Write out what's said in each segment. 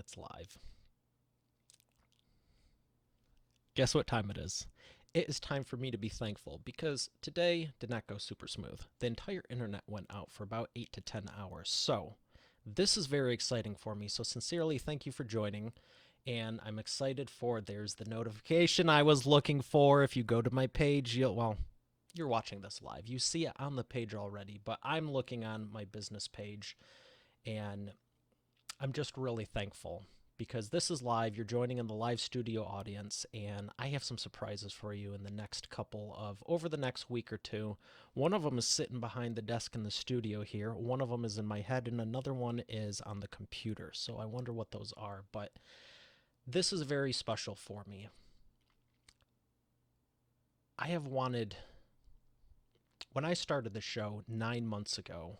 it's live. Guess what time it is? It is time for me to be thankful because today did not go super smooth. The entire internet went out for about 8 to 10 hours. So, this is very exciting for me. So, sincerely, thank you for joining. And I'm excited for there's the notification I was looking for. If you go to my page, you're watching this live. You see it on the page already, but I'm looking on my business page and I'm just really thankful because this is live. You're joining in the live studio audience, and I have some surprises for you in the next over the next week or two. One of them is sitting behind the desk in the studio here. One of them is in my head, and another one is on the computer. So I wonder what those are, but this is very special for me. I have wanted, when I started the show 9 months ago,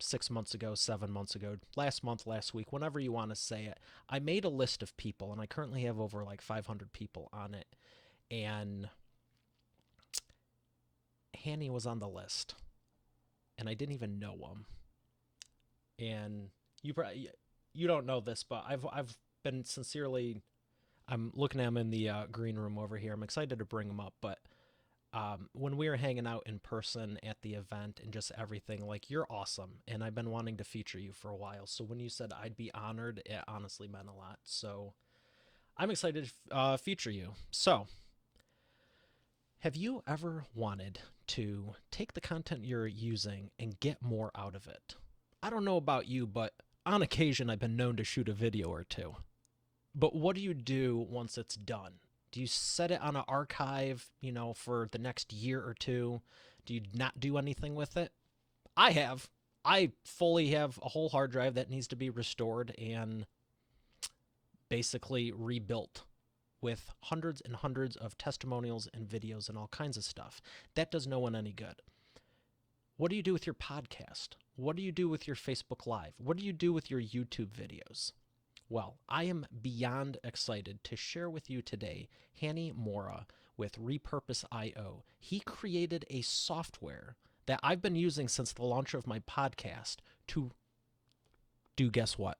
6 months ago, 7 months ago, last month, last week, whenever you want to say it, I made a list of people, and I currently have over like 500 people on it. And Hanny was on the list, and I didn't even know him. And you don't know this, but I've been sincerely. I'm looking at him in the green room over here. I'm excited to bring him up, but when we were hanging out in person at the event and just everything, like, you're awesome. And I've been wanting to feature you for a while. So when you said I'd be honored, it honestly meant a lot. So I'm excited to feature you. So, have you ever wanted to take the content you're using and get more out of it? I don't know about you, but on occasion I've been known to shoot a video or two. But what do you do once it's done? Do you set it on an archive, for the next year or two? Do you not do anything with it? I have. I fully have a whole hard drive that needs to be restored and basically rebuilt with hundreds and hundreds of testimonials and videos and all kinds of stuff. That does no one any good. What do you do with your podcast? What do you do with your Facebook Live? What do you do with your YouTube videos? Well, I am beyond excited to share with you today Hanny Mora with Repurpose.io. He created a software that I've been using since the launch of my podcast to do, guess what?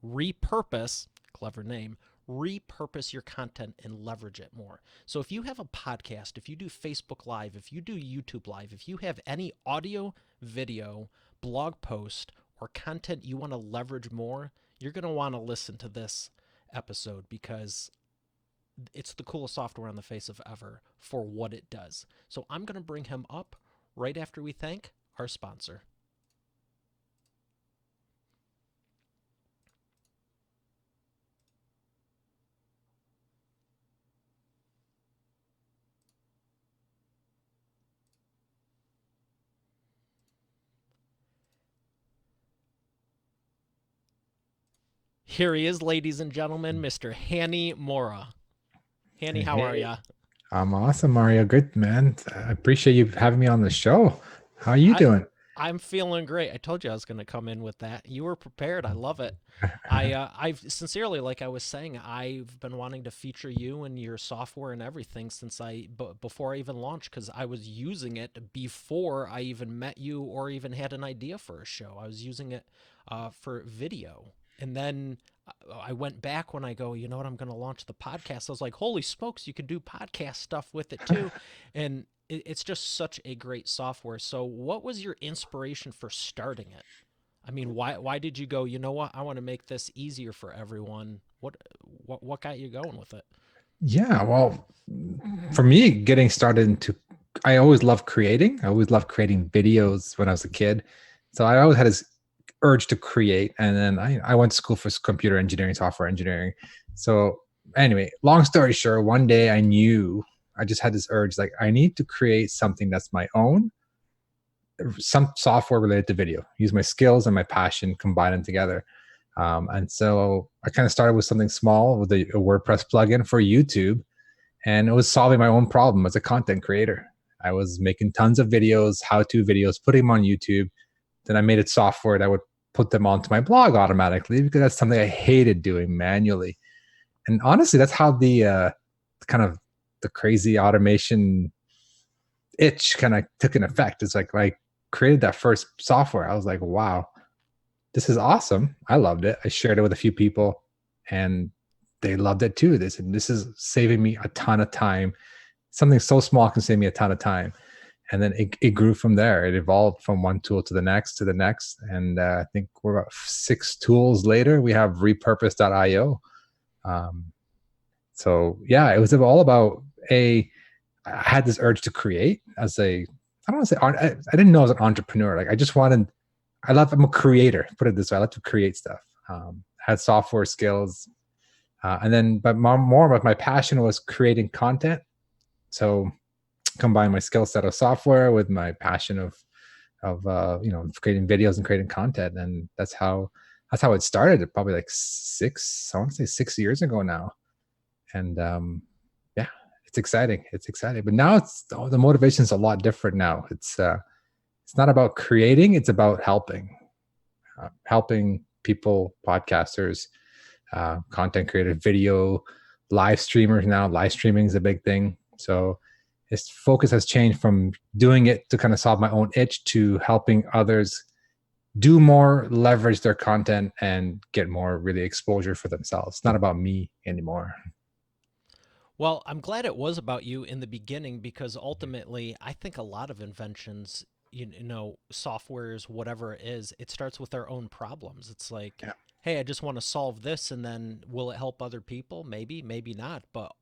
Repurpose, clever name, repurpose your content and leverage it more. So if you have a podcast, if you do Facebook Live, if you do YouTube Live, if you have any audio, video, blog post, or content you want to leverage more, you're going to want to listen to this episode because it's the coolest software on the face of ever for what it does. So I'm going to bring him up right after we thank our sponsor. Here he is, ladies and gentlemen, Mr. Hanny Mora. Hanny, how are Hey, ya? I'm awesome, Mario. Good, man. I appreciate you having me on the show. How are you I doing? I'm feeling great. I told you I was going to come in with that. You were prepared. I love it. I've sincerely, like I was saying, I've been wanting to feature you and your software and everything since before I even launched, because I was using it before I even met you or even had an idea for a show. I was using it for video, and then I went back when I go, you know what, I'm going to launch the podcast. I was like, holy smokes, you could do podcast stuff with it too, and it's just such a great software. So, what was your inspiration for starting it? I mean, why did you go, you know what? I want to make this easier for everyone. What got you going with it? Yeah, well, for me, getting started I always loved creating. I always loved creating videos when I was a kid. So I always had this urge to create. And then I went to school for computer engineering, software engineering. So anyway, long story short, one day I just had this urge, like, I need to create something that's my own, some software related to video, use my skills and my passion, combine them together. And so I kind of started with something small with a WordPress plugin for YouTube, and it was solving my own problem as a content creator. I was making tons of videos, how-to videos, putting them on YouTube. Then I made it software that would put them onto my blog automatically because that's something I hated doing manually. And honestly, that's how the kind of the crazy automation itch kind of took an effect. It's like I created that first software. I was like, wow, this is awesome. I loved it. I shared it with a few people, and they loved it too. They said, this is saving me a ton of time. Something so small can save me a ton of time. And then it grew from there. It evolved from one tool to the next, and I think we're about 6 tools later. We have repurpose.io. So yeah, it was all about I had this urge to create as I don't want to say, I didn't know I was an entrepreneur. Like I'm a creator, put it this way. I like to create stuff. Had software skills. But more about my passion was creating content. So combine my skill set of software with my passion of creating videos and creating content. And that's how it started, probably like 6 years ago now. And yeah, it's exciting. But now the motivation is a lot different now. It's not about creating, it's about helping people, podcasters, content creators, video, live streamers. Now live streaming is a big thing. So its focus has changed from doing it to kind of solve my own itch to helping others do more, leverage their content, and get more really exposure for themselves. It's not about me anymore. Well, I'm glad it was about you in the beginning, because ultimately, I think a lot of inventions, softwares, whatever it is, it starts with our own problems. It's like, Yeah. hey, I just want to solve this, and then will it help other people? Maybe, maybe not, but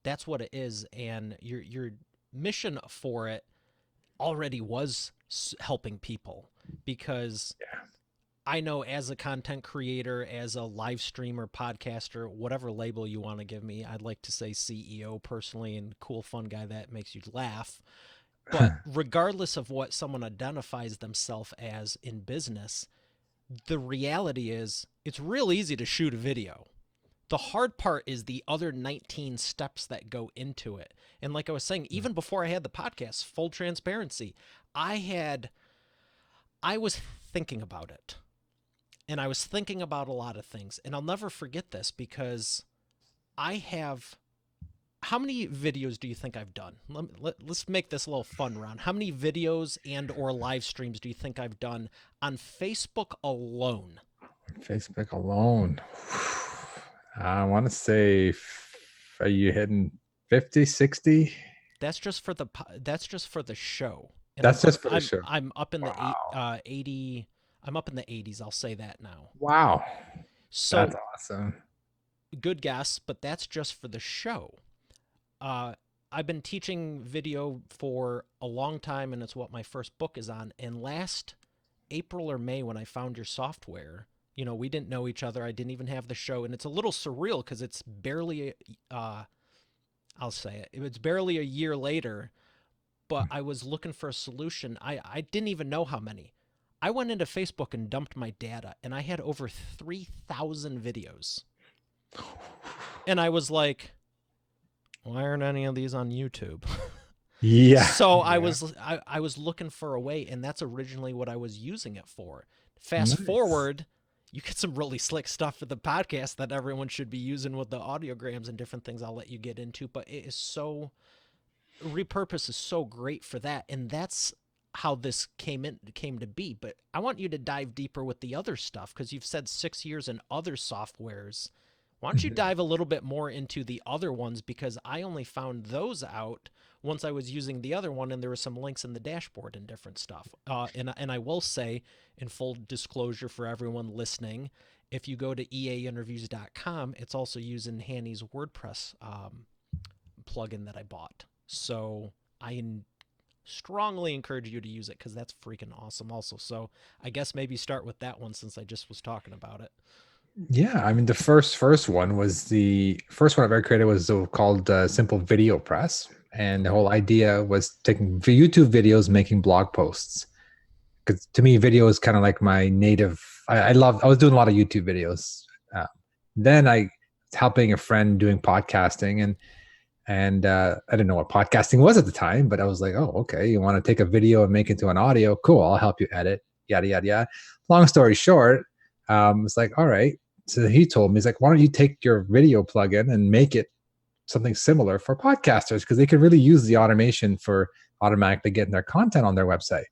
that's what it is. And your mission for it already was helping people, because Yeah. I know as a content creator, as a live streamer, podcaster, whatever label you want to give me, I'd like to say CEO personally, and cool, fun guy that makes you laugh. But regardless of what someone identifies themselves as in business, the reality is it's real easy to shoot a video. The hard part is the other 19 steps that go into it. And like I was saying, even before I had the podcast, full transparency, I was thinking about it. And I was thinking about a lot of things. And I'll never forget this, because I have... How many videos do you think I've done? Let's make this a little fun round. How many videos and or live streams do you think I've done on Facebook alone? Facebook alone. I want to say, are you hitting 50, 60? That's just for the show. And That's just for the show. I'm up in Wow. 80. I'm up in the 80s. I'll say that now. Wow. So That's awesome. good guess, but that's just for the show. I've been teaching video for a long time, and it's what my first book is on. And last April or May, when I found your software, we didn't know each other. I didn't even have the show, and it's a little surreal because it's barely, I'll say it, it's barely a year later, but I was looking for a solution. I didn't even know how many. I went into Facebook and dumped my data, and I had over 3,000 videos. And I was like, why aren't any of these on YouTube? Yeah. So I was looking for a way, and that's originally what I was using it for. Fast forward, you get some really slick stuff for the podcast that everyone should be using with the audiograms and different things I'll let you get into, but it is so... Repurpose is so great for that, and that's how this came to be. But I want you to dive deeper with the other stuff, because you've said 6 years in other softwares. Why don't you dive a little bit more into the other ones, because I only found those out once I was using the other one, and there were some links in the dashboard and different stuff. And I will say, in full disclosure for everyone listening, if you go to eainterviews.com, it's also using Hanny's WordPress plugin that I bought. So I strongly encourage you to use it, because that's freaking awesome also. So I guess maybe start with that one, since I just was talking about it. Yeah, I mean, the first one was the first one I've ever created was called Simple Video Press, and the whole idea was taking YouTube videos, making blog posts. Because to me, video is kind of like my native. I was doing a lot of YouTube videos. Then I was helping a friend doing podcasting, and I didn't know what podcasting was at the time, but I was like, oh, okay, you want to take a video and make it into an audio? Cool, I'll help you edit. Yada yada yada. Long story short, it's like, all right. So he told me, he's like, why don't you take your video plugin and make it something similar for podcasters, because they could really use the automation for automatically getting their content on their website.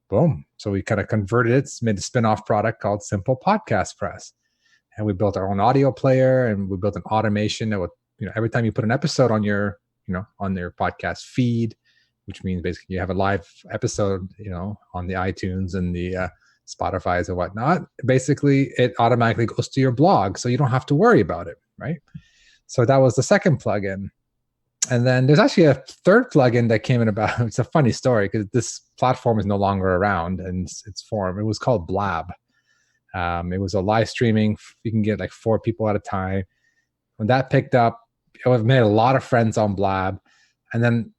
Boom. So we kind of converted it, made a spin-off product called Simple Podcast Press. and we built our own audio player, and we built an automation that would, every time you put an episode on your, on their podcast feed, which means basically you have a live episode, on the iTunes and the Spotify's and whatnot, basically it automatically goes to your blog. So you don't have to worry about it, right? So that was the second plugin. And then there's actually a third plugin that came in about, it's a funny story because this platform is no longer around in its form. It was called Blab. It was a live streaming. You can get like 4 people at a time. When that picked up, I've made a lot of friends on Blab. And then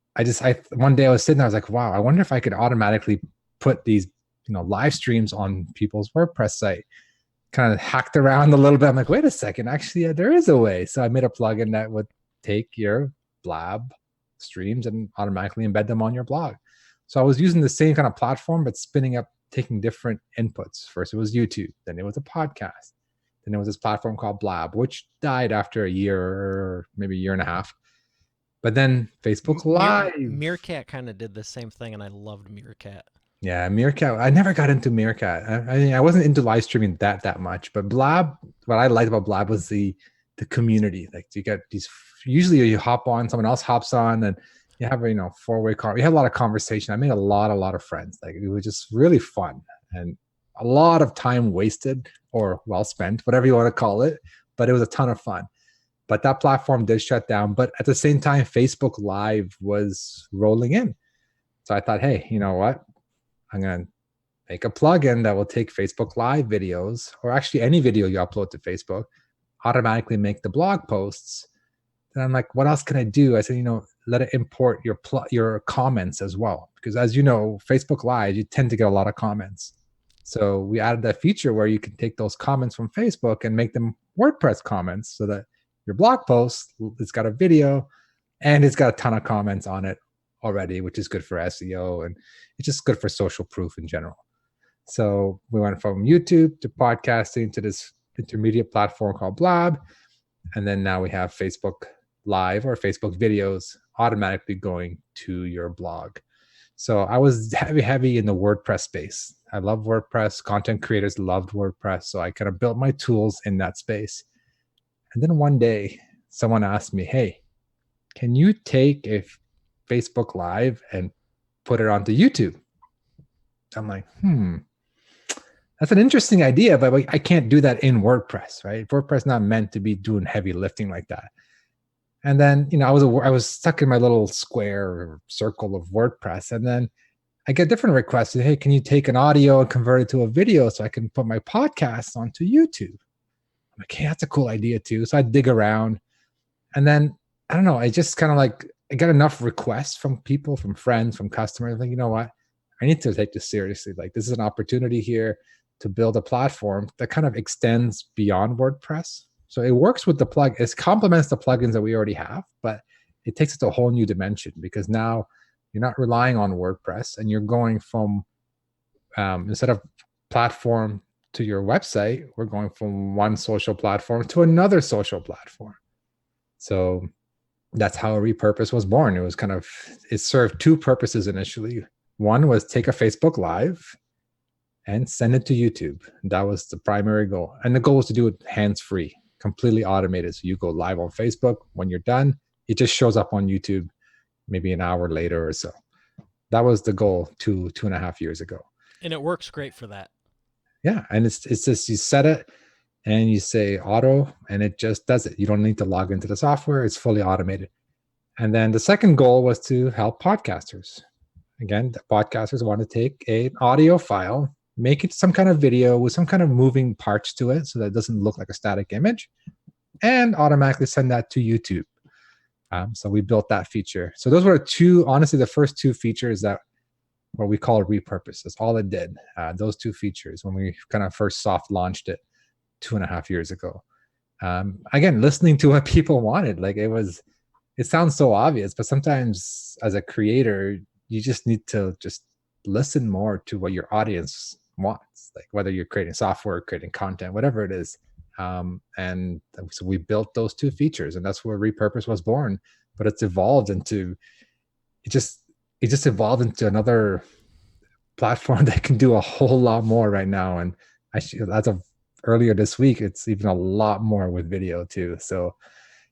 one day I was sitting there, I was like, wow, I wonder if I could automatically put these, live streams on people's WordPress site. Kind of hacked around a little bit. I'm like, wait a second, actually, there is a way. So I made a plugin that would take your Blab streams and automatically embed them on your blog. So I was using the same kind of platform, but taking different inputs. First it was YouTube, then it was a podcast, then it was this platform called Blab, which died after a year, maybe a year and a half. But then Facebook Live. Meerkat kind of did the same thing, and I loved Meerkat. Yeah, Meerkat. I never got into Meerkat. I wasn't into live streaming that much. But Blab, what I liked about Blab was the community. Like you get these. Usually you hop on, someone else hops on, and you have a 4-way call. We had a lot of conversation. I made a lot of friends. Like it was just really fun and a lot of time wasted or well spent, whatever you want to call it. But it was a ton of fun. But that platform did shut down. But at the same time, Facebook Live was rolling in. So I thought, hey, you know what? I'm going to make a plugin that will take Facebook Live videos, or actually any video you upload to Facebook, automatically make the blog posts. And I'm like, what else can I do? I said, let it import your comments as well. Because as you know, Facebook Live, you tend to get a lot of comments. So we added that feature where you can take those comments from Facebook and make them WordPress comments so that your blog post, it's got a video and it's got a ton of comments on it already, which is good for SEO, and it's just good for social proof in general. So we went from YouTube to podcasting to this intermediate platform called Blab. And then now we have Facebook Live or Facebook videos automatically going to your blog. So I was heavy in the WordPress space. I love WordPress. Content creators loved WordPress. So I kind of built my tools in that space. And then one day someone asked me, hey, can you take a Facebook Live and put it onto YouTube? I'm like, that's an interesting idea, but I can't do that in WordPress, right? WordPress is not meant to be doing heavy lifting like that. And then, I was stuck in my little square or circle of WordPress. And then I get different requests. Hey, can you take an audio and convert it to a video so I can put my podcast onto YouTube? I'm like, hey, that's a cool idea too. So I dig around. And then, I don't know, I just kind of like, I got enough requests from people, from friends, from customers. Like, you know what? I need to take this seriously. Like, this is an opportunity here to build a platform that kind of extends beyond WordPress. So it works with the plug. It complements the plugins that we already have, but it takes it to a whole new dimension because now you're not relying on WordPress and you're going from instead of platform to your website, we're going from one social platform to another social platform. So that's how Repurpose was born. It served 2 purposes initially. One was take a Facebook Live and send it to YouTube. That was the primary goal. And the goal was to do it hands-free, completely automated. So you go live on Facebook. When you're done, it just shows up on YouTube maybe an hour later or so. That was the goal 2.5 years ago. And it works great for that. Yeah. And it's just, you set it and you say auto and it just does it. You don't need to log into the software. It's fully automated. And then the second goal was to help podcasters. Again, the podcasters want to take an audio file, make it some kind of video with some kind of moving parts to it so that it doesn't look like a static image, and automatically send that to YouTube. So we built that feature. So those were the first 2 features that what we call Repurpose. That's all it did. Those 2 features when we kind of first soft launched it 2.5 years ago. Again, listening to what people wanted. Like it sounds so obvious, but sometimes as a creator, you just need to just listen more to what your audience wants, like whether you're creating software, creating content, whatever it is. And so we built those 2 features, and that's where Repurpose was born. But it's evolved into, it just evolved into another platform that can do a whole lot more right now. And that's a earlier this week, it's even a lot more with video too. So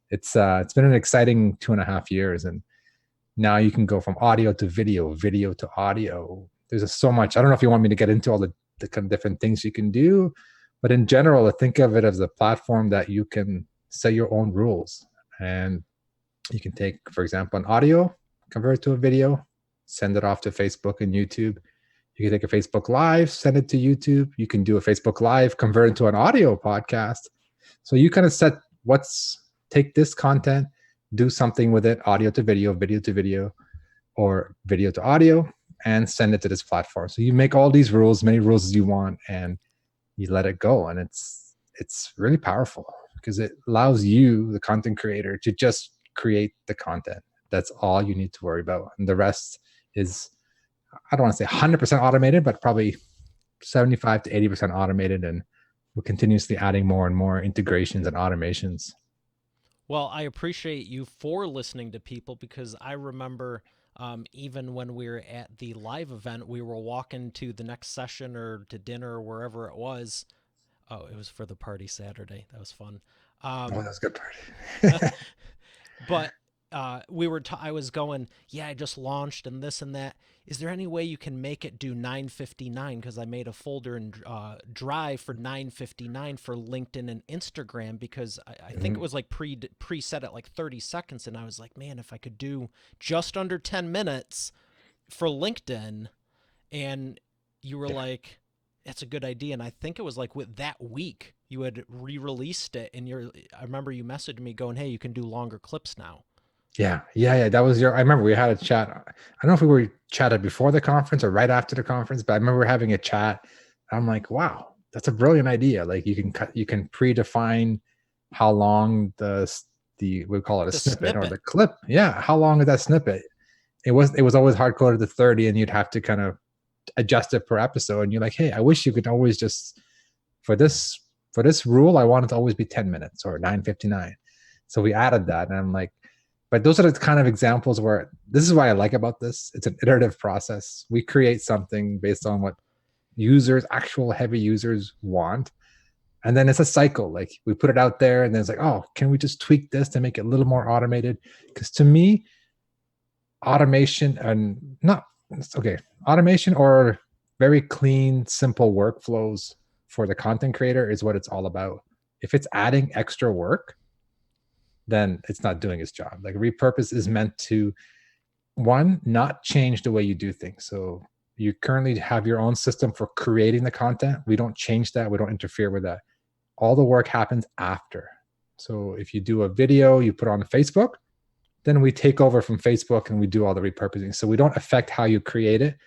it's been an exciting 2.5 years, and now you can go from audio to video, video to audio. There's just so much. I don't know if you want me to get into all the kind of different things you can do, but in general, I think of it as a platform that you can set your own rules. And you can take, for example, an audio, convert it to a video, send it off to Facebook and YouTube. You can take a Facebook Live, send it to YouTube. You can do a Facebook Live, convert it to an audio podcast. So you kind of set take this content, do something with it, audio to video, video to video, or video to audio, and send it to this platform. So you make all these rules, many rules as you want, and you let it go. And it's really powerful because it allows you, the content creator, to just create the content. That's all you need to worry about. And the rest is, I don't want to say 100% automated, but probably 75 to 80% automated. And we're continuously adding more and more integrations and automations. Well, I appreciate you for listening to people, because I remember even when we were at the live event, we were walking to the next session or to dinner or wherever it was. Oh, it was for the party Saturday. That was fun. Oh, that was a good Uh, party. but I was going, yeah, I just launched and this and that. Is there any way you can make it do 9:59? Because I made a folder and drive for 9:59 for LinkedIn and Instagram, because I think it was like preset at like 30 seconds. And I was like, man, if I could do just under 10 minutes for LinkedIn. And you were like, that's a good idea. And I think it was like with that week you had re-released it, and I remember you messaged me going, hey, you can do longer clips now. Yeah. That was I remember we had a chat. I don't know if we were chatted before the conference or right after the conference, but I remember having a chat. I'm like, wow, that's a brilliant idea. Like you can predefine how long we call it a The snippet or snippet. the clip. Yeah. How long is that snippet? It was always hard coded to 30, and you'd have to kind of adjust it per episode. And you're like, hey, I wish you could always just, for this rule, I want it to always be 10 minutes or 9:59. So we added that, and I'm like, but those are the kind of examples where this is what I like about this. It's an iterative process. We create something based on what actual heavy users want. And then it's a cycle. Like we put it out there, and then it's like, oh, can we just tweak this to make it a little more automated? Because to me, automation and not okay, automation or very clean, simple workflows for the content creator is what it's all about. If it's adding extra work, then it's not doing its job. Like repurpose is meant to, one, not change the way you do things. So you currently have your own system for creating the content. We don't change that. We don't interfere with that. All the work happens after. So if you do a video, you put it on Facebook, then we take over from Facebook and we do all the repurposing. So we don't affect how you create it.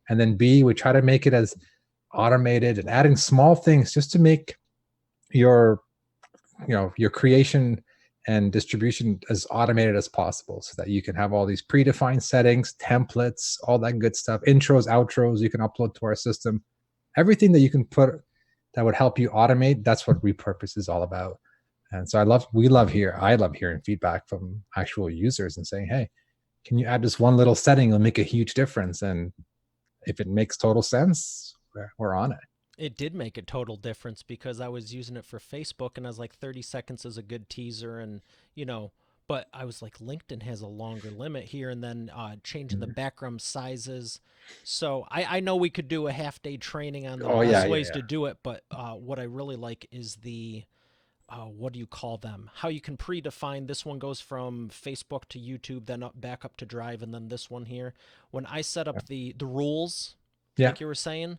And then B, we try to make it as automated and adding small things just to make your creation and distribution as automated as possible, so that you can have all these predefined settings, templates, all that good stuff, intros, outros you can upload to our system. Everything that you can put that would help you automate, that's what repurpose is all about. And so I love hearing feedback from actual users and saying, hey, can you add this one little setting? It'll make a huge difference. And if it makes total sense, we're on it. It did make a total difference, because I was using it for Facebook and I was like 30 seconds is a good teaser, and but I was like, LinkedIn has a longer limit here, and then changing the background sizes. So I know we could do a half-day training on the Oh best yeah, ways to do it, but what I really like is the what do you call them? How you can predefine this one goes from Facebook to YouTube, then back up to Drive, and then this one here. When I set up the rules, yeah. like you were saying,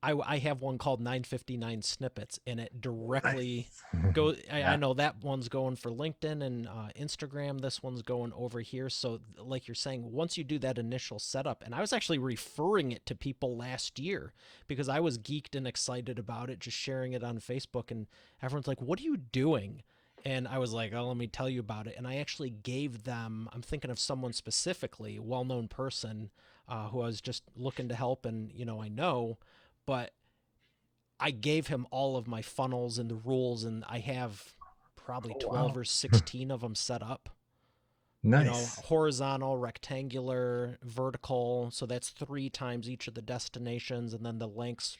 I have one called 9:59 snippets, and it directly goes. I know that one's going for LinkedIn and Instagram. This one's going over here. So, like you're saying, once you do that initial setup, and I was actually referring it to people last year because I was geeked and excited about it, just sharing it on Facebook, and everyone's like, "What are you doing?" And I was like, "Oh, let me tell you about it." And I actually gave them. I'm thinking of someone specifically, a well-known person who I was just looking to help, and I know. But I gave him all of my funnels and the rules, and I have probably Oh, 12 wow. or 16 of them set up. Nice. Horizontal, rectangular, vertical. So that's 3 times each of the destinations, and then the links.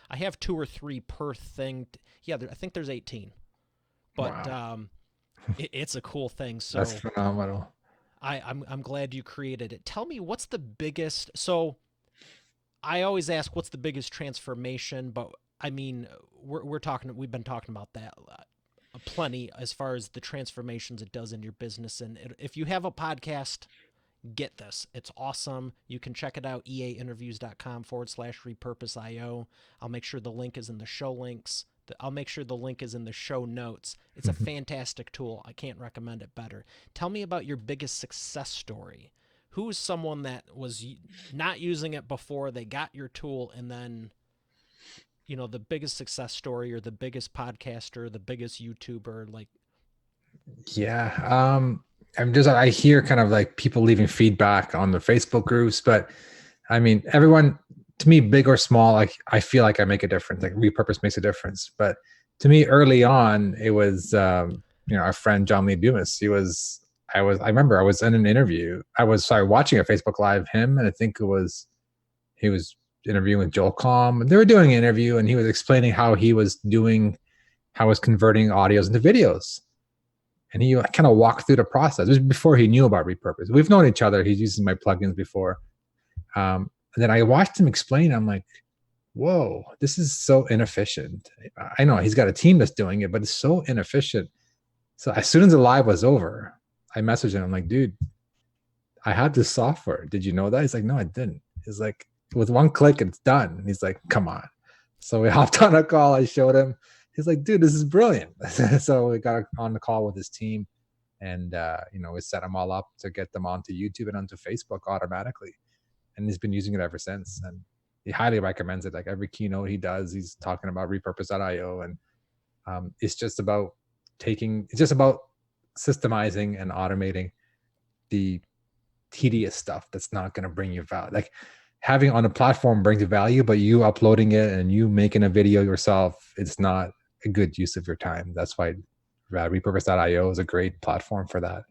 I have 2 or 3 per thing. Yeah, I think there's 18, but Wow. it's a cool thing. That's So phenomenal. I'm glad you created it. Tell me what's the biggest. So I always ask what's the biggest transformation, but I mean we've been talking about that plenty as far as the transformations it does in your business. And if you have a podcast, get this. It's awesome. You can check it out, eainterviews.com/repurposeio. I'll make sure the link is in the show links. I'll make sure the link is in the show notes. It's a fantastic tool. I can't recommend it better. Tell me about your biggest success story. Who is someone that was not using it before they got your tool, and then the biggest success story, or the biggest podcaster, the biggest YouTuber, like. Yeah. I hear kind of like people leaving feedback on the Facebook groups, but I mean, everyone, to me, big or small, like I feel like I make a difference. Like repurpose makes a difference. But to me, early on, it was, our friend John Lee Dumas. I remember I was in an interview. Watching a Facebook Live, him, and I think he was interviewing with Joel Comm. They were doing an interview, and he was explaining how he was converting audios into videos. And he kind of walked through the process. It was before he knew about repurpose. We've known each other. He's using my plugins before. And then I watched him explain. I'm like, whoa, this is so inefficient. I know he's got a team that's doing it, but it's so inefficient. So as soon as the live was over, I messaged him. I'm like, dude, I had this software. Did you know that? He's like, no, I didn't. He's like, with one click, it's done. And he's like, come on. So we hopped on a call. I showed him. He's like, dude, this is brilliant. So we got on the call with his team, and we set them all up to get them onto YouTube and onto Facebook automatically. And he's been using it ever since. And he highly recommends it. Like every keynote he does, he's talking about repurpose.io. And it's just about systemizing and automating the tedious stuff that's not going to bring you value. Like having on a platform brings value, but you uploading it and you making a video yourself, it's not a good use of your time. That's why repurpose.io is a great platform for that.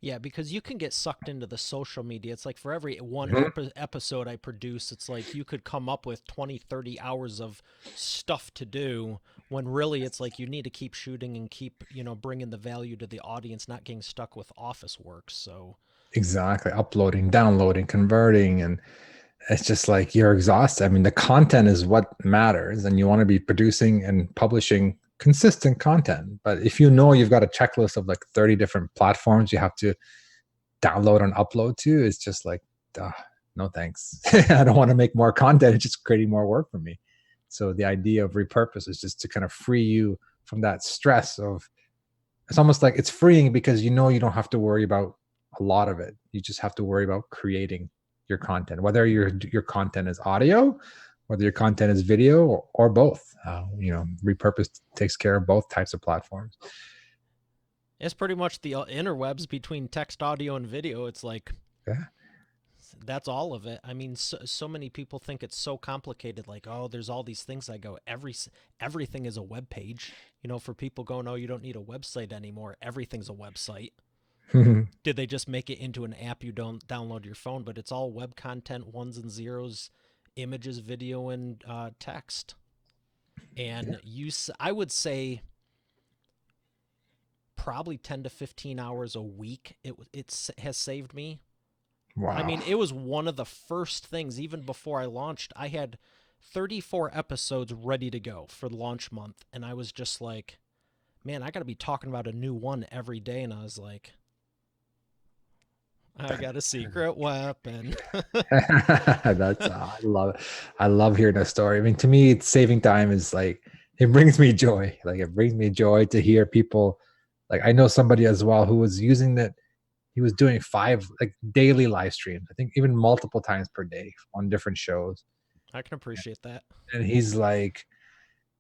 Yeah, because you can get sucked into the social media. It's like for every one episode I produce, it's like you could come up with 20, 30 hours of stuff to do, when really it's like you need to keep shooting and keep, bringing the value to the audience, not getting stuck with office work. So exactly. Uploading, downloading, converting, and it's just like you're exhausted. I mean, the content is what matters, and you want to be producing and publishing consistent content. But if you've got a checklist of like 30 different platforms you have to download and upload to, it's just like, no thanks. I don't want to make more content. It's just creating more work for me. So the idea of repurpose is just to kind of free you from that stress of, it's almost like it's freeing because you don't have to worry about a lot of it. You just have to worry about creating your content, whether your content is audio, whether your content is video, or both. Repurpose takes care of both types of platforms. It's pretty much the interwebs between text, audio, and video. It's like, yeah, that's all of it. I mean, so many people think it's so complicated. Like, oh, there's all these things. I go, everything is a web page. For people going, oh, you don't need a website anymore. Everything's a website. Did they just make it into an app you don't download your phone? But it's all web content, ones and zeros, images, video, and text. And I would say probably 10 to 15 hours a week. It has saved me. Wow. I mean, it was one of the first things, even before I launched. I had 34 episodes ready to go for launch month. And I was just like, man, I got to be talking about a new one every day. And I was like, I got a secret weapon. I love it. I love hearing a story. I mean, to me, saving time is like, it brings me joy. Like it brings me joy to hear people. Like I know somebody as well who was using that. He was doing 5 like daily live streams, I think even multiple times per day on different shows. I can appreciate that. And he's like,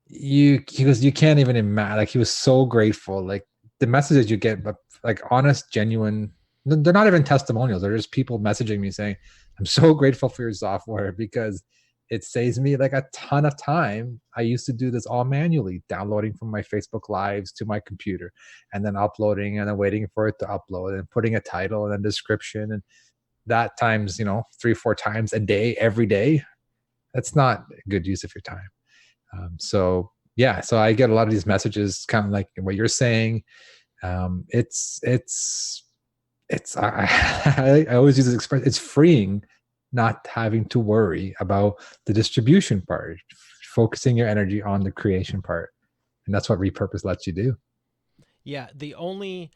he goes, you can't even imagine. Like he was so grateful. Like the messages you get, but like honest, genuine. They're not even testimonials. They're just people messaging me saying, I'm so grateful for your software because it saves me like a ton of time. I used to do this all manually, downloading from my Facebook lives to my computer and then uploading and then waiting for it to upload and putting a title and a description, and that times, 3 4 times a day every day. That's not a good use of your time. So yeah, so I get a lot of these messages kind of like what you're saying. It's I always use this expression, it's freeing not having to worry about the distribution part, focusing your energy on the creation part. And that's what repurpose lets you do. Yeah, the only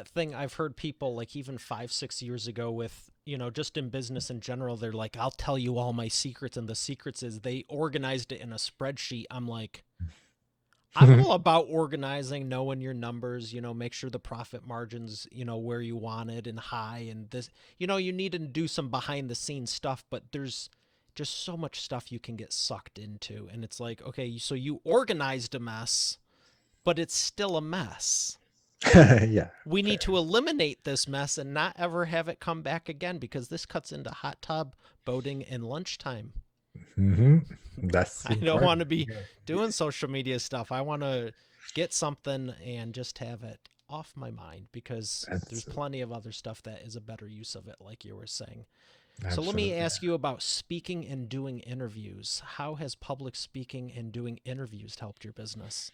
thing I've heard people like even 5 6 years ago with just in business in general, they're like, I'll tell you all my secrets, and the secrets is they organized it in a spreadsheet. I'm like, I'm all about organizing, knowing your numbers, make sure the profit margins, where you want it and high and this, you need to do some behind the scenes stuff, but there's just so much stuff you can get sucked into. And it's like, okay, so you organized a mess, but it's still a mess. Yeah. We need to eliminate this mess and not ever have it come back again, because this cuts into hot tub, boating, and lunchtime. Mm-hmm. That's I don't want to important. be doing social media stuff. I want to get something and just have it off my mind, because there's That's plenty of other stuff that is a better use of it, like you were saying. So let me absolutely. ask you about speaking and doing interviews. How has public speaking and doing interviews helped your business?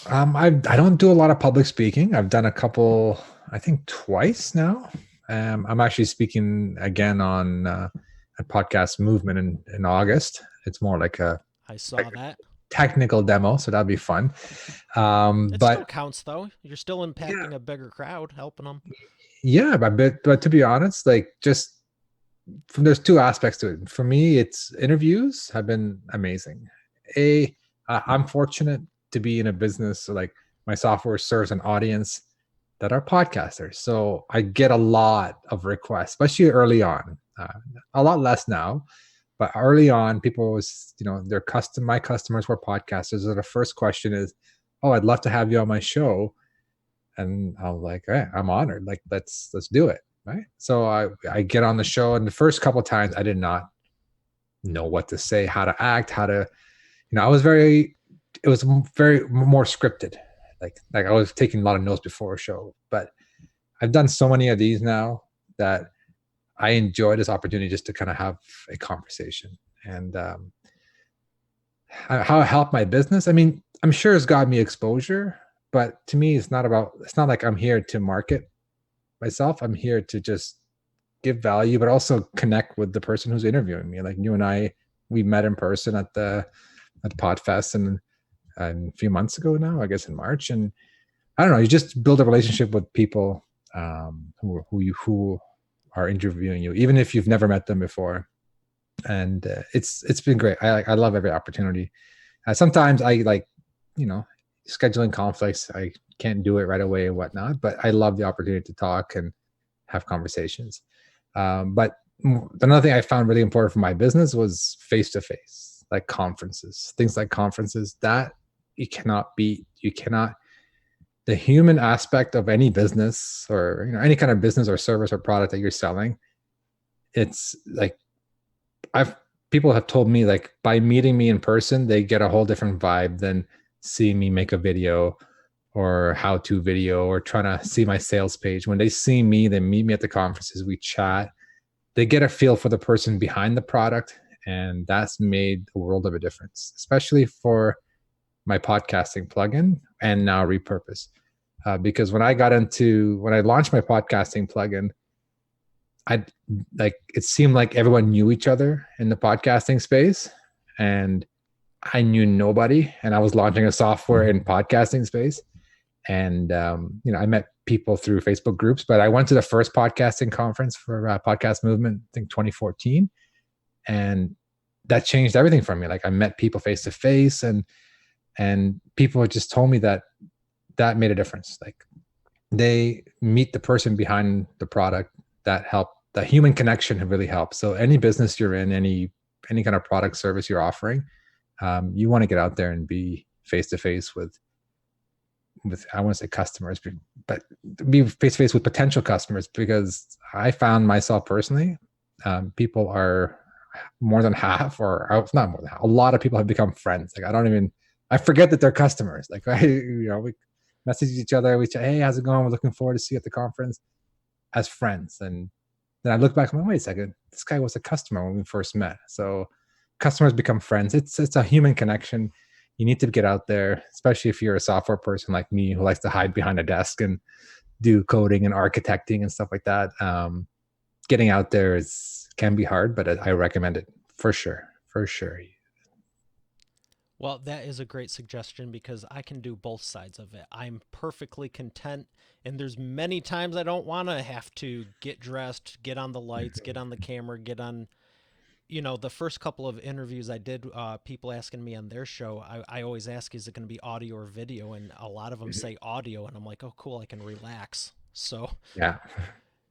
I don't do a lot of public speaking. I've done a couple, I think twice now. I'm actually speaking again on a podcast movement in August. It's more like a I saw that. technical demo, so that'd be fun. It still But counts, though. You're still yeah, impacting a bigger crowd, helping them. yeah, but to be honest, like just there's two aspects to it. For me, it's interviews have been amazing. I'm fortunate to be in a business like my software serves an audience that are podcasters, so I get a lot of requests, especially early on. A lot less now, but early on, people was their my customers were podcasters. So the first question is, "Oh, I'd love to have you on my show." And I was like, hey, I'm honored. Like, let's do it. Right. So I get on the show, and the first couple of times I did not know what to say, how to act, how to, I was it was very more scripted. Like I was taking a lot of notes before a show, but I've done so many of these now that I enjoy this opportunity just to kind of have a conversation. And how it helped my business. I mean, I'm sure it's got me exposure, but to me, it's not like I'm here to market myself. I'm here to just give value, but also connect with the person who's interviewing me. Like you and I, we met in person at Podfest and a few months ago now, I guess in March. And I don't know, you just build a relationship with people who are interviewing you, even if you've never met them before. And it's been great. I love every opportunity. Sometimes I like, you know, scheduling conflicts. I can't do it right away and whatnot, but I love the opportunity to talk and have conversations. But another thing I found really important for my business was face to face, like conferences, things like conferences that you cannot beat. You cannot. The human aspect of any business or any kind of business or service or product that you're selling, it's like I've people have told me like by meeting me in person, they get a whole different vibe than seeing me make a video or how to video or trying to see my sales page. When they see me, they meet me at the conferences, we chat, they get a feel for the person behind the product. And that's made a world of a difference, especially for my podcasting plugin and now Repurpose. Because when I launched my podcasting plugin, I like it seemed like everyone knew each other in the podcasting space, and I knew nobody. And I was launching a software in podcasting space, and I met people through Facebook groups. But I went to the first podcasting conference for Podcast Movement, I think 2014, and that changed everything for me. Like I met people face to face, and people just told me that made a difference. Like they meet the person behind the product. That human connection really helps. So any business you're in, any kind of product service you're offering, you want to get out there and be face to face with I want to say customers, but be face to face with potential customers, because I found myself personally, people are more than half, or not more than half, a lot of people have become friends. Like I forget that they're customers. Like we message each other. We say, hey, how's it going? We're looking forward to see you at the conference as friends. And then I look back and I'm like, wait a second, this guy was a customer when we first met. So customers become friends. It's a human connection. You need to get out there, especially if you're a software person like me who likes to hide behind a desk and do coding and architecting and stuff like that. Getting out there can be hard, but I recommend it for sure. For sure. Well, that is a great suggestion because I can do both sides of it. I'm perfectly content, and there's many times I don't want to have to get dressed, get on the lights, get on the camera, get on. The first couple of interviews I did, people asking me on their show, I always ask, is it going to be audio or video? And a lot of them say audio, and I'm like, oh, cool, I can relax. Yeah.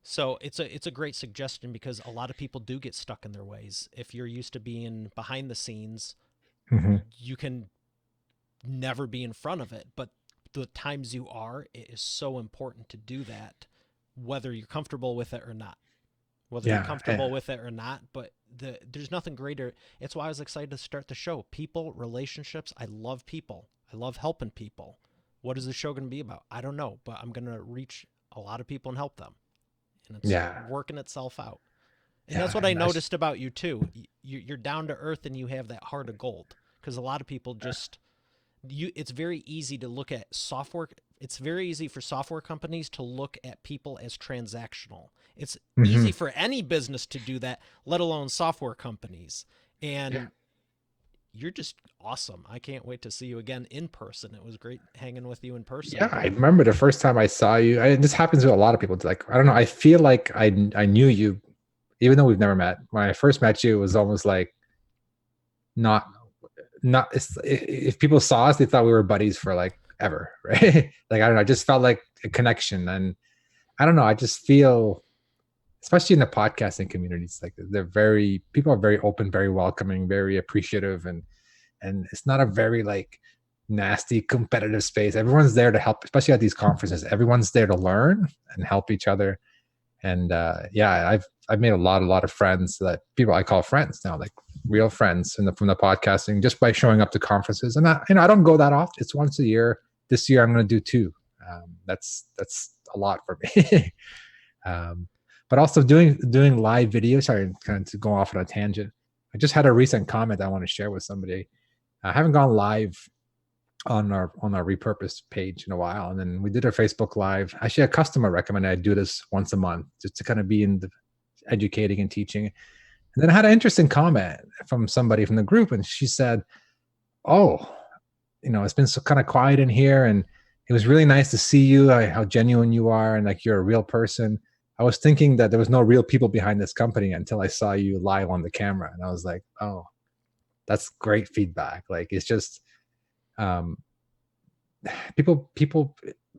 So it's a great suggestion because a lot of people do get stuck in their ways. If you're used to being behind the scenes, Mm-hmm. you can never be in front of it. But the times you are, it is so important to do that, whether you're comfortable with it or not. Whether you're Yeah. comfortable with it or not, but there's nothing greater. It's why I was excited to start the show. People, relationships. I love people. I love helping people. What is the show going to be about? I don't know, but I'm going to reach a lot of people and help them. And it's Yeah. working itself out. And Yeah. that's what I And noticed about you too. You're down to earth and you have that heart of gold. Because a lot of people just it's very easy to look at software. It's very easy for software companies to look at people as transactional. It's mm-hmm. easy for any business to do that, let alone software companies. And Yeah. you're just awesome. I can't wait to see you again in person. It was great hanging with you in person. Yeah, I remember the first time I saw you. This happens to a lot of people. Like, I don't know. I feel like I knew you, even though we've never met. When I first met you, it was almost like not if people saw us, they thought we were buddies for like ever, right? Like, I don't know. I just felt like a connection, and I don't know. I just feel, especially in the podcasting communities, like people are very open, very welcoming, very appreciative, and it's not a very like nasty competitive space. Everyone's there to help, especially at these conferences. Everyone's there to learn and help each other. And yeah, I've made a lot of friends that people I call friends now, like real friends from the podcasting, just by showing up to conferences. And I don't go that often. It's once a year. This year I'm going to do 2. That's a lot for me. But also doing live video. Sorry, kind of to go off on a tangent. I just had a recent comment I want to share with somebody. I haven't gone live on our repurposed page in a while, and then we did our Facebook Live. Actually, a customer recommended I do this once a month just to kind of be in the educating and teaching. And then I had an interesting comment from somebody from the group, and she said, "Oh, it's been so kind of quiet in here, and it was really nice to see you. How genuine you are, and like you're a real person. I was thinking that there was no real people behind this company until I saw you live on the camera, and I was like, oh, that's great feedback. Like it's just." People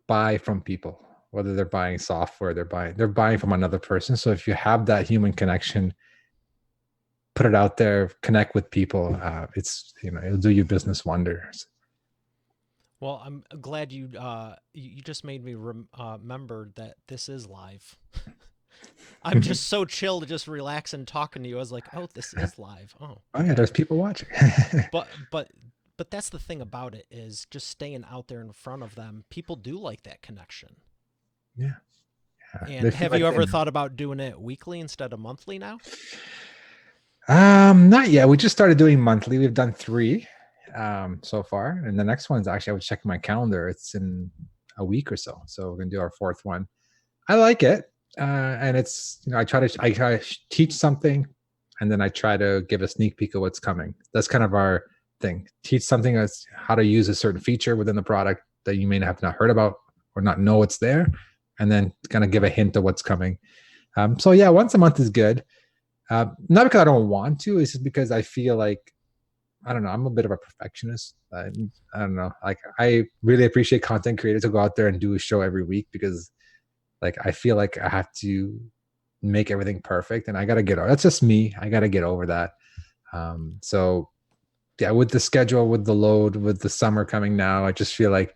buy from people, whether they're buying software, they're buying from another person. So if you have that human connection, put it out there, connect with people. It'll do you business wonders. Well, I'm glad you just made me remember that this is live. I'm just so chill to just relax and talking to you. I was like, oh, this is live. Oh, okay. Yeah, there's people watching. But that's the thing about it is just staying out there in front of them. People do like that connection. Yeah. And have you ever thought about doing it weekly instead of monthly now? Not yet. We just started doing monthly. We've done 3 so far, and the next one's actually, I was checking my calendar. It's in a week or so. So we're gonna do our 4th one. I like it, and it's I try to teach something, and then I try to give a sneak peek of what's coming. That's kind of our thing. Teach something as how to use a certain feature within the product that you may have not heard about or not know it's there, and then kind of give a hint of what's coming. So yeah, once a month is good. Not because I don't want to, it's just because I feel like, I don't know, I'm a bit of a perfectionist. I don't know, like I really appreciate content creators to go out there and do a show every week, because like I feel like I have to make everything perfect, and I gotta get over. That's just me. I gotta get over that. So yeah, with the schedule, with the load, with the summer coming now, I just feel like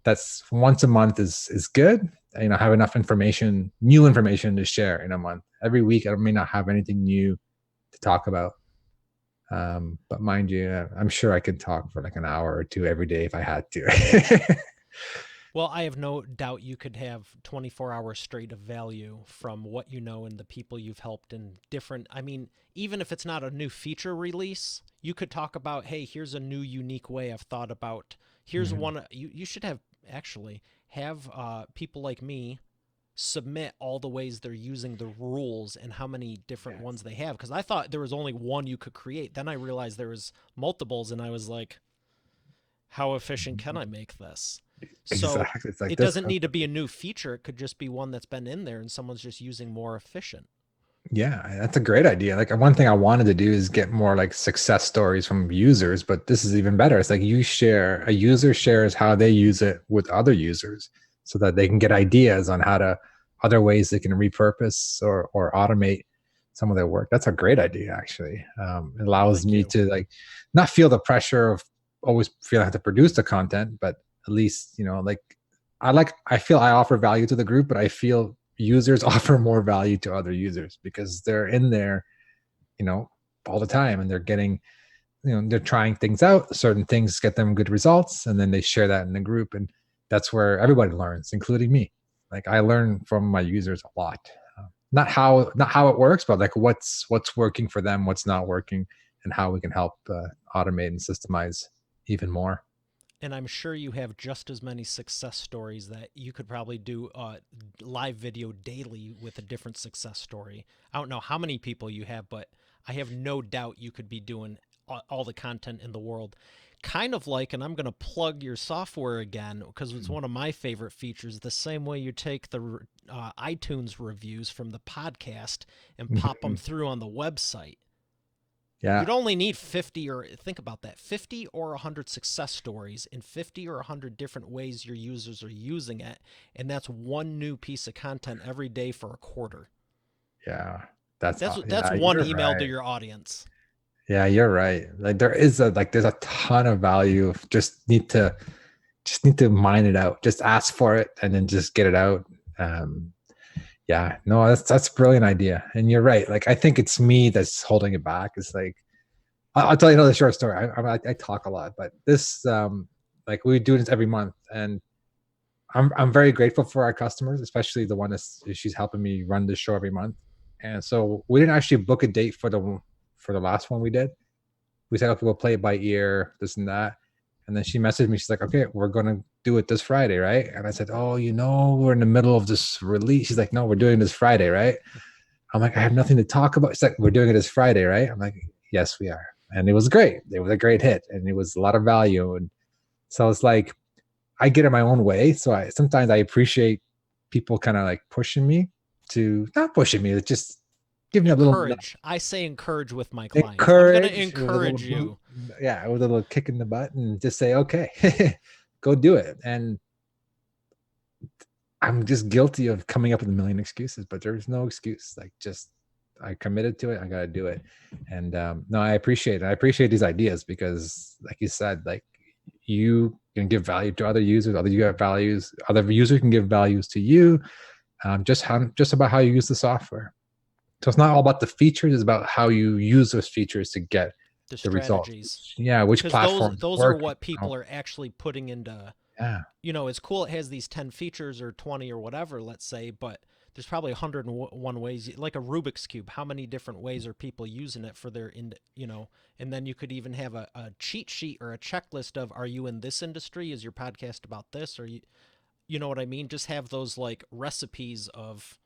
that's once a month is good. Have enough new information to share in a month. Every week, I may not have anything new to talk about. But mind you, I'm sure I could talk for like an hour or two every day if I had to. Well, I have no doubt you could have 24 hours straight of value from what you know and the people you've helped in different. I mean, even if it's not a new feature release, you could talk about, hey, here's a new unique way I've thought about. Here's Mhm. one you should have actually have people like me submit all the ways they're using the rules and how many different Yes. ones they have because I thought there was only one you could create. Then I realized there was multiples and I was like, how efficient can I make this? So Exactly. It's like it this. doesn't need to be a new feature. It could just be one that's been in there and someone's just using more efficient. Yeah, that's a great idea. Like one thing I wanted to do is get more like success stories from users, but this is even better. It's like a user shares how they use it with other users so that they can get ideas on how to other ways they can repurpose or automate some of their work. That's a great idea, actually. It allows Thank me you. to like not feel the pressure of always feeling I have to produce the content, but at least, I feel I offer value to the group, but I feel users offer more value to other users because they're in there, you know, all the time and they're getting, they're trying things out, certain things get them good results, and then they share that in the group. And that's where everybody learns, including me. Like I learn from my users a lot. Not how it works, but like what's working for them, what's not working, and how we can help automate and systemize even more. And I'm sure you have just as many success stories that you could probably do a live video daily with a different success story. I don't know how many people you have, but I have no doubt you could be doing all the content in the world. Kind of like, and I'm going to plug your software again because it's one of my favorite features, the same way you take the iTunes reviews from the podcast and pop them through on the website. Yeah. You'd only need 50 or think about that 50 or 100 success stories in 50 or 100 different ways your users are using it. And that's one new piece of content every day for a quarter. Yeah. That's Yeah, one you're email to right. your audience. Yeah, you're right. Like there's a ton of value. Just need to mine it out. Just ask for it and then just get it out. Um, yeah, no, that's a brilliant idea. And you're right. Like I think it's me that's holding it back. It's like I'll tell you another short story. I talk a lot, but this like we do this every month, and I'm very grateful for our customers, especially the one that's she's helping me run the show every month. And so we didn't actually book a date for the last one we did. We said, okay, we'll play it by ear, this and that. And then she messaged me. She's like, okay, we're going to do it this Friday, right? And I said, oh, we're in the middle of this release. She's like, no, we're doing this Friday, right? I'm like, I have nothing to talk about. She's like, we're doing it this Friday, right? I'm like, yes, we are. And it was great. It was a great hit and it was a lot of value. And so it's like, I get in my own way. So sometimes I appreciate people kind of like pushing me to not pushing me, just give me a little Encourage. I say encourage with my clients. I'm going to encourage with a little encourage boot, you. yeah, with a little kick in the butt, and just say, okay, go do it. And I'm just guilty of coming up with a million excuses, but there's no excuse. Like, just I committed to it. I got to do it. And no, I appreciate it. I appreciate these ideas because, like you said, like you can give value to other users. Other you have values. Other users can give values to you. Just about how you use the software. So it's not all about the features; it's about how you use those features to get The the results. strategies. Yeah, which Because those platforms those are work. what people are actually putting into. Yeah, It's cool it has these 10 features or 20 or whatever, let's say, but there's probably 101 ways, like a Rubik's Cube. How many different ways are people using it for and then you could even have a cheat sheet or a checklist of, are you in this industry? Is your podcast about this? Or you know what I mean? Just have those like recipes of,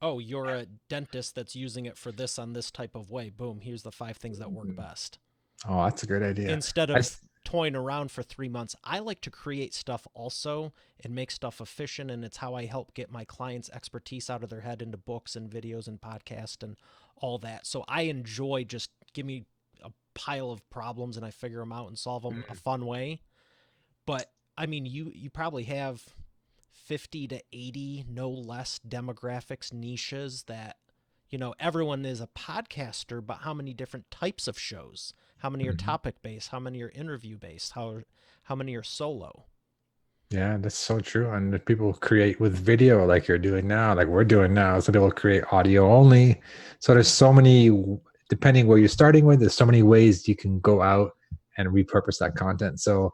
oh, you're a dentist that's using it for this on this type of way. Boom, here's the 5 things that work Mhm. best Oh, that's a great idea. instead I of toying around for 3 months. I like to create stuff also and make stuff efficient. And it's how I help get my clients' expertise out of their head into books and videos and podcasts and all that. So I enjoy just give me a pile of problems and I figure them out and solve them a fun way. But I mean, you probably have 50 to 80, no less demographics, niches that, everyone is a podcaster, but how many different types of shows? How many are Mhm. topic based? How many are interview based? How many are solo? Yeah, that's so true. And if people create with video like you're doing now, like we're doing now, so people create audio only. So there's so many. depending where you're starting with, there's so many ways you can go out and repurpose that content. So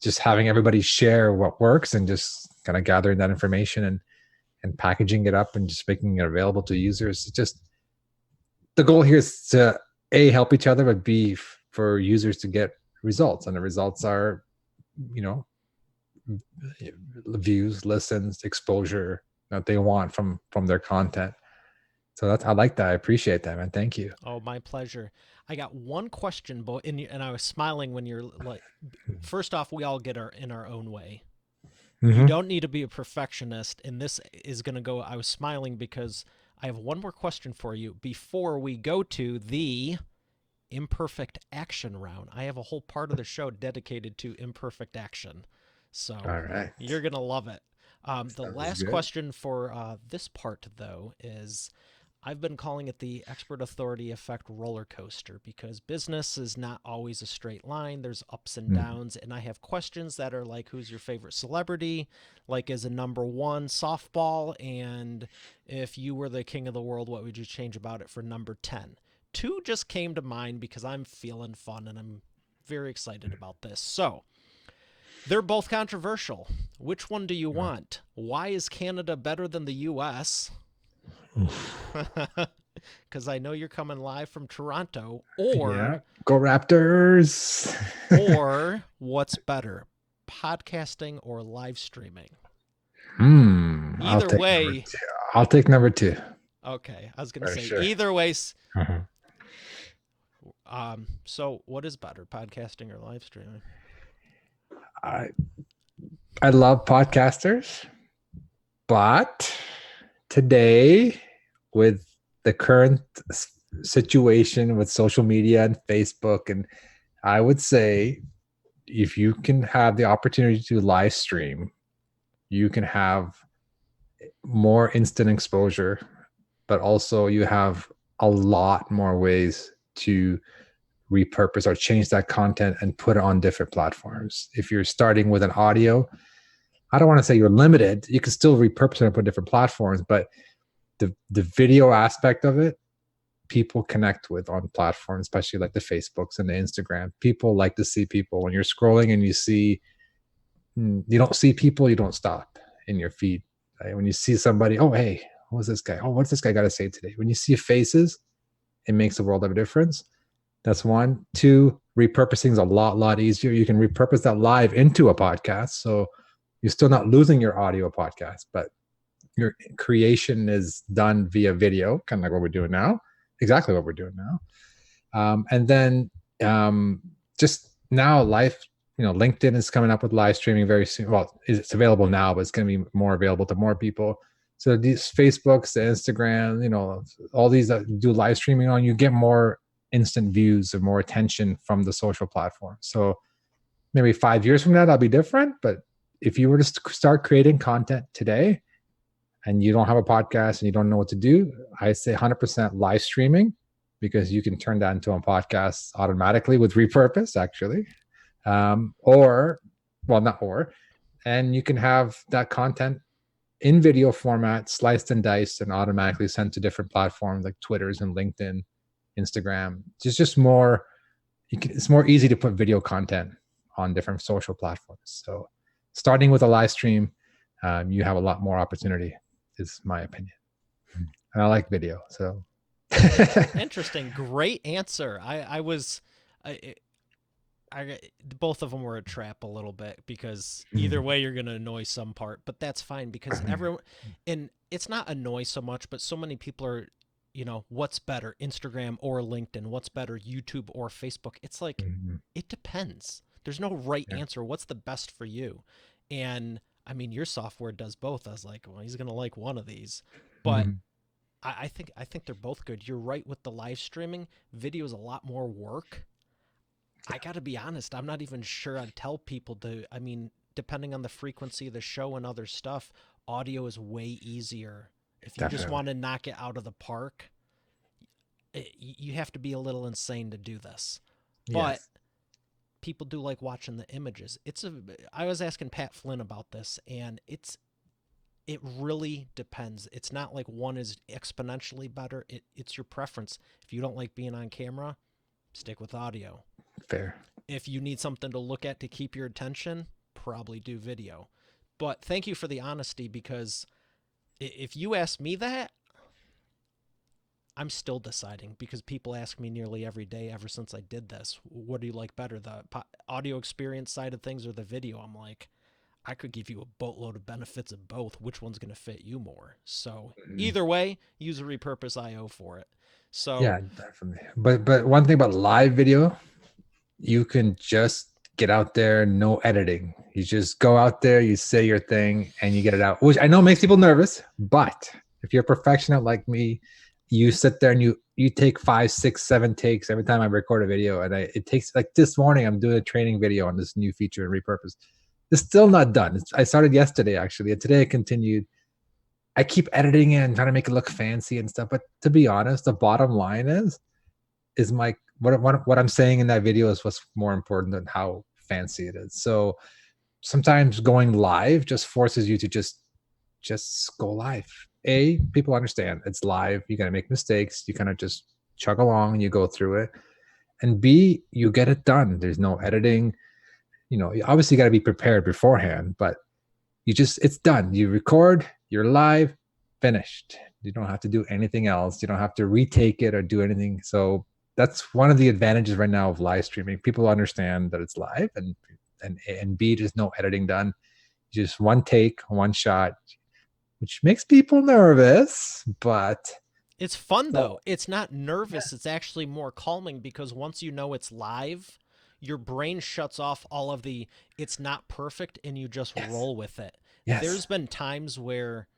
just having everybody share what works and just kind of gathering that information and packaging it up and just making it available to users. It's just the goal here is to A, help each other, but B, for users to get results. And the results are, views, listens, exposure that they want from their content. So I like that. I appreciate that, man. Thank you. Oh, my pleasure. I got one question, and I was smiling when you're like, first off, we all get in our own way. You don't need to be a perfectionist, and this is going to go. I was smiling because I have one more question for you before we go to the imperfect action round. I have a whole part of the show dedicated to imperfect action. So All right. you're going to love it. The last good. question for this part, though, is I've been calling it the expert authority effect roller coaster because business is not always a straight line. There's ups and downs. And I have questions that are like, who's your favorite celebrity? Like, is a number one softball? And if you were the king of the world, what would you change about it for number 10? Two just came to mind because I'm feeling fun and I'm very excited about this. So they're both controversial. Which one do you want? Why is Canada better than the U.S.? Because I know you're coming live from Toronto. Or Go Raptors. Or what's better, podcasting or live streaming? Either way. I'll take number 2. Okay, I was going to say either way. So what is better, podcasting or live streaming? I love podcasters, but today, with the current situation with social media and Facebook, and I would say if you can have the opportunity to live stream, you can have more instant exposure, but also you have a lot more ways to repurpose or change that content and put it on different platforms. If you're starting with an audio, I don't want to say you're limited. You can still repurpose it and put different platforms, but the video aspect of it, people connect with on platforms, especially like the Facebooks and the Instagram. People like to see people. When you're scrolling and you don't see people, you don't stop in your feed. Right? When you see somebody, oh, hey, who's this guy? Oh, what's this guy got to say today? When you see faces, it makes a world of a difference. That's one. 2, repurposing is a lot easier. You can repurpose that live into a podcast. So you're still not losing your audio podcast, but your creation is done via video, kind of like what we're doing now. Exactly what we're doing now. And then just now LinkedIn is coming up with live streaming very soon. Well, it's available now, but it's going to be more available to more people. So these Facebooks, the Instagram, all these that do live streaming on, you get more instant views and more attention from the social platform. So maybe 5 years from now, that'll be different. But if you were to start creating content today and you don't have a podcast and you don't know what to do, I say 100% live streaming, because you can turn that into a podcast automatically with repurpose, actually. And you can have that content in video format, sliced and diced, and automatically sent to different platforms like Twitter's and LinkedIn, Instagram. It's more easy to put video content on different social platforms. So starting with a live stream, you have a lot more opportunity, is my opinion. And I like video, so. Interesting. Great answer. Both of them were a trap a little bit, because either way you're going to annoy some part, but that's fine because everyone, and it's not annoy so much, but so many people are, what's better, Instagram or LinkedIn? What's better, YouTube or Facebook? It's like, it depends. There's no right answer. What's the best for you? And I mean, your software does both. I was like, well, he's going to like one of these, but I think they're both good. You're right with the live streaming. Video is a lot more work. I got to be honest, I'm not even sure I'd tell people depending on the frequency of the show and other stuff, audio is way easier. If you just want to knock it out of the park, you have to be a little insane to do this. But people do like watching the images. I was asking Pat Flynn about this, and It really depends. It's not like one is exponentially better. It's your preference. If you don't like being on camera, stick with audio. Fair. If you need something to look at to keep your attention, probably do video. But thank you for the honesty, because if you ask me that, I'm still deciding, because people ask me nearly every day ever since I did this, what do you like better, the audio experience side of things or the video? I'm like, I could give you a boatload of benefits of both. Which one's going to fit you more? So Mhm. either way, use a repurpose IO for it. So Yeah, definitely. But one thing about live video, you can just get out there, no editing. You just go out there, you say your thing, and you get it out, which I know makes people nervous. But if you're a perfectionist like me, you sit there and you take 5, 6, 7 takes every time I record a video. And it takes, like this morning, I'm doing a training video on this new feature in repurpose. It's still not done. I started yesterday actually, and today I continued. I keep editing it and trying to make it look fancy and stuff. But to be honest, the bottom line is my what I'm saying in that video is what's more important than how fancy it is. So sometimes going live just forces you to just go live. A, people understand it's live. You're gonna make mistakes. You kind of just chug along and you go through it. And B, you get it done. There's no editing. You obviously got to be prepared beforehand, but it's done. You record, you're live, finished. You don't have to do anything else. You don't have to retake it or do anything. So that's one of the advantages right now of live streaming. People understand that it's live, and B, there's no editing done. Just one take, one shot, which makes people nervous, but it's fun so though. It's not nervous. It's actually more calming, because once you know it's live, your brain shuts off all of the it's not perfect and you just yes, roll with it. yes. There's been times where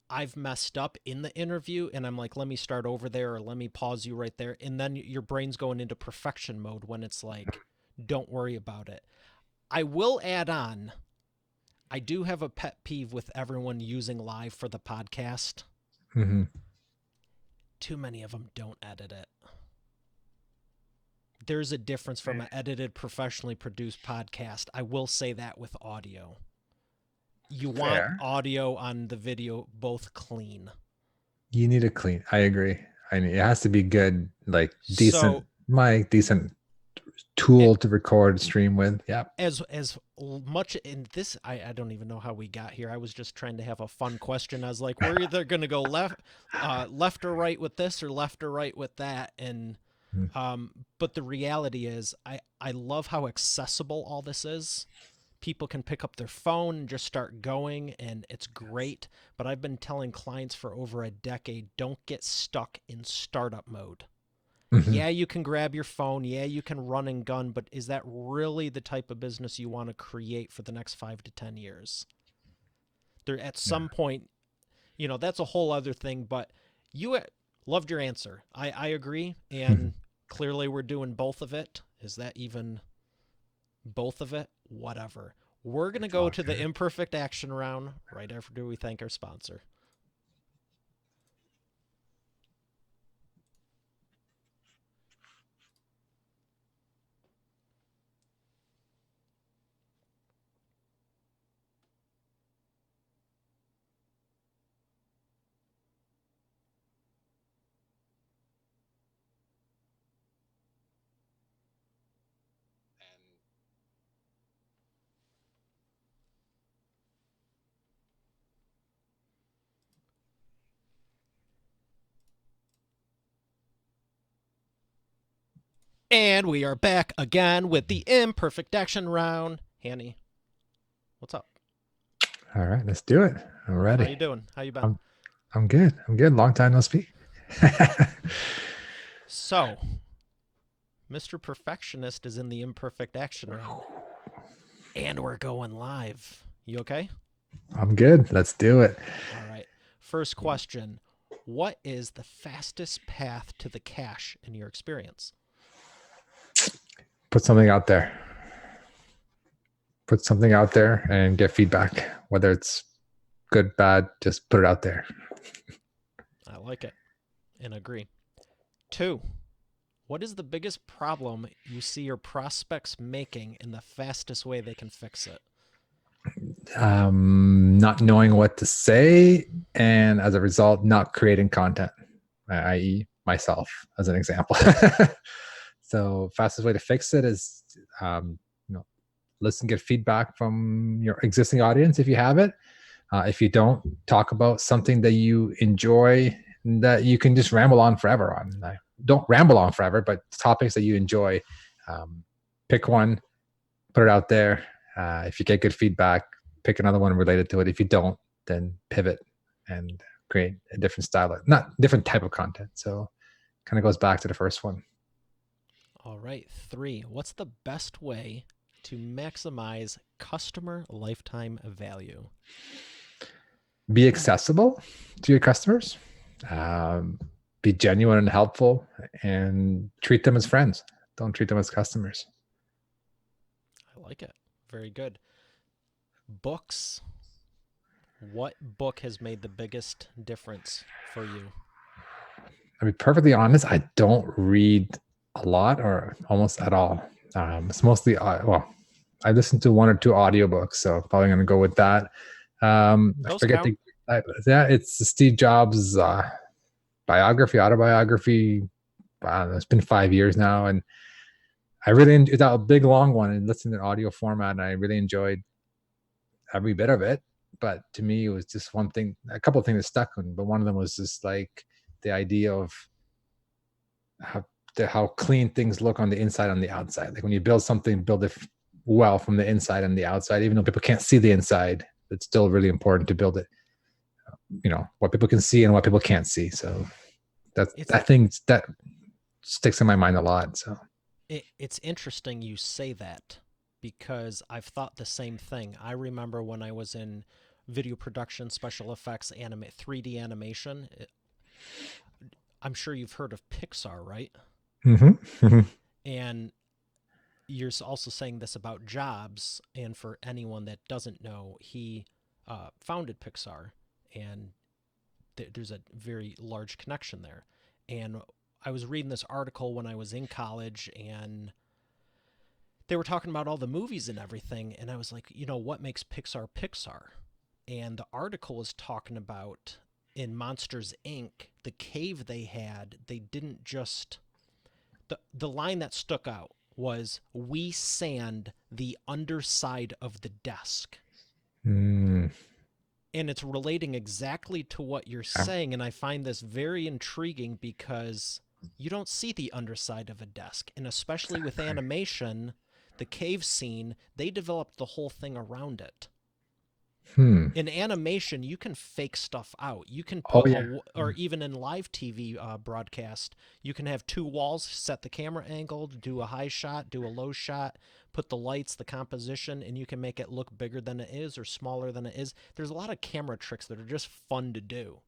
I've messed up in the interview and I'm like, let me start over there, or let me pause you right there. And then your brain's going into perfection mode when it's like, don't worry about it. I will add on, I do have a pet peeve with everyone using live for the podcast. Hmm. Too many of them don't edit it. There's a difference from an edited, professionally produced podcast. I will say that with audio. You want Fair. audio on the video both clean. You need a clean. I agree. I mean, it has to be good, like decent So mic, decent it, tool to record, stream with. Yeah. as much in this, I don't even know how we got here. I was just trying to have a fun question. I was like, we're either going to go left or right with this, or left or right with that. And Mhm. but the reality is, I love how accessible all this is. People can pick up their phone and just start going, and it's great. But I've been telling clients for over a decade, don't get stuck in startup mode. Mhm. Yeah, you can grab your phone. Yeah, you can run and gun, but is that really the type of business you want to create for the next 5 to 10 years? There, at Yeah. some point, that's a whole other thing. But you loved your answer. I agree, and clearly we're doing both of it. Is that even both of it? Whatever. We're gonna It's go all to the good. imperfect action round right after we thank our sponsor. And we are back again with the imperfect action round. Hanny, what's up? All right, let's do it. I'm How ready. you doing? How you been? I'm I'm good. I'm good. Long time no speak. So, Mr. Perfectionist is in the imperfect action round, and we're going live. You okay? I'm good. Let's do it. All right. First question: what is the fastest path to the cash in your experience? Put something out there. Put something out there and get feedback. Whether it's good, bad, just put it out there. I like it and agree. Two: what is the biggest problem you see your prospects making, and the fastest way they can fix it? Not knowing what to say, and as a result, not creating content, i.e., myself, as an example. So, fastest way to fix it is, you know, listen, get feedback from your existing audience if you have it. If you don't, talk about something that you enjoy that you can just ramble on forever on. Don't ramble on forever, but topics that you enjoy. Pick one, put it out there. If you get good feedback, pick another one related to it. If you don't, then pivot and create a different style, not different type of content. So kind of goes back to the first one. All right. 3. What's the best way to maximize customer lifetime value? Be accessible to your customers. Be genuine and helpful, and treat them as friends. Don't treat them as customers. I like it. Very good. Books. What book has made the biggest difference for you? I'll be perfectly honest, I don't read a lot or almost at all. It's mostly, well, I listened to 1 or 2 audiobooks, so probably going to go with that. I Those forget count. yeah, it's Steve Jobs' autobiography. It's been 5 years now, and I really it's a big long one and listened in audio format, and I really enjoyed every bit of it. But to me, it was just one thing, a couple of things that stuck with me, but one of them was just like the idea of how clean things look on the inside, on the outside. Like when you build something, build it well from the inside and the outside. Even though people can't see the inside, it's still really important to build it. What people can see and what people can't see. So that thing that sticks in my mind a lot. So it's interesting you say that, because I've thought the same thing. I remember when I was in video production, special effects, 3D animation. I'm sure you've heard of Pixar, right? Mm-hmm. And you're also saying this about Jobs, and for anyone that doesn't know, he founded Pixar, and there's a very large connection there. And I was reading this article when I was in college, and they were talking about all the movies and everything, and I was like, what makes Pixar Pixar? And the article was talking about in Monsters, Inc., the cave they had, they didn't just... The line that stuck out was, we sand the underside of the desk. Mm. And it's relating exactly to what you're saying, and I find this very intriguing because you don't see the underside of a desk, and especially with animation, the cave scene, they developed the whole thing around it. In animation, you can fake stuff out. You can put, or even in live TV broadcast, you can have 2 walls, set the camera angle, do a high shot, do a low shot, put the lights, the composition, and you can make it look bigger than it is or smaller than it is. There's a lot of camera tricks that are just fun to do.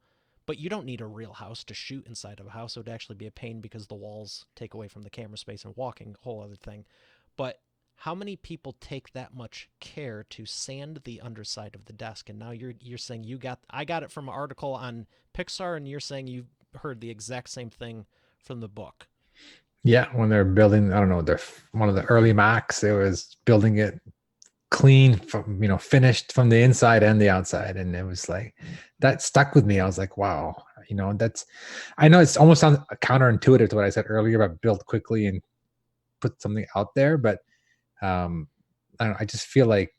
But you don't need a real house to shoot inside of a house. It would actually be a pain because the walls take away from the camera space, and walking, a whole other thing. But how many people take that much care to sand the underside of the desk? And now you're saying I got it from an article on Pixar, and you're saying you heard the exact same thing from the book. Yeah, when they're building, I don't know, one of the early Macs, they was building it clean from, finished from the inside and the outside, and it was like that stuck with me. I was like, wow, I know it's almost sounds counterintuitive to what I said earlier about build quickly and put something out there, but I just feel like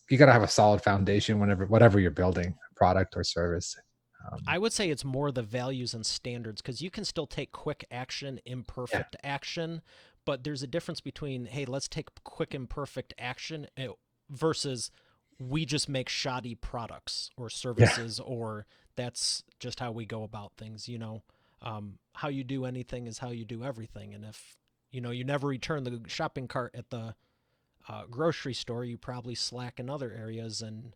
you got to have a solid foundation whatever you're building, product or service. I would say it's more the values and standards, because you can still take quick action, imperfect action, but there's a difference between, hey, let's take quick, imperfect action versus we just make shoddy products or services, or that's just how we go about things. How you do anything is how you do everything. And if you never return the shopping cart at the grocery store, you probably slack in other areas, and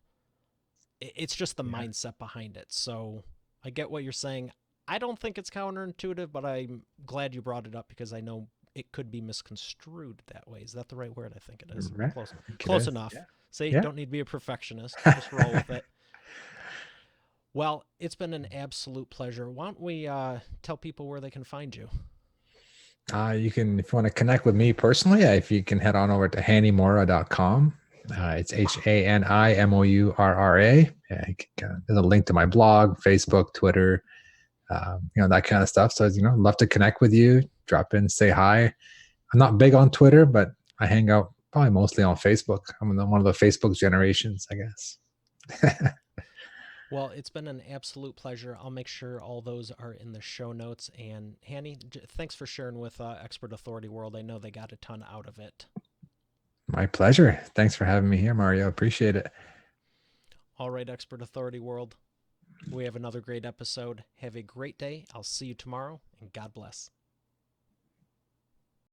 it's just the mindset behind it. So I get what you're saying. I don't think it's counterintuitive, but I'm glad you brought it up because I know it could be misconstrued that way. Is that the right word? I think it is. Right. Close enough. Yeah. See, don't need to be a perfectionist. Just roll with it. Well, it's been an absolute pleasure. Why don't we tell people where they can find you? You can, if you want to connect with me personally, if you can head on over to hannymora.com. It's HANIMOURRA. Yeah, there's a link to my blog, Facebook, Twitter, that kind of stuff. So, love to connect with you. Drop in, say hi. I'm not big on Twitter, but I hang out probably mostly on Facebook. I'm one of the Facebook generations, I guess. Well, it's been an absolute pleasure. I'll make sure all those are in the show notes. And Hanny, thanks for sharing with Expert Authority World. I know they got a ton out of it. My pleasure. Thanks for having me here, Mario. Appreciate it. All right, Expert Authority World. We have another great episode. Have a great day. I'll see you tomorrow, and God bless.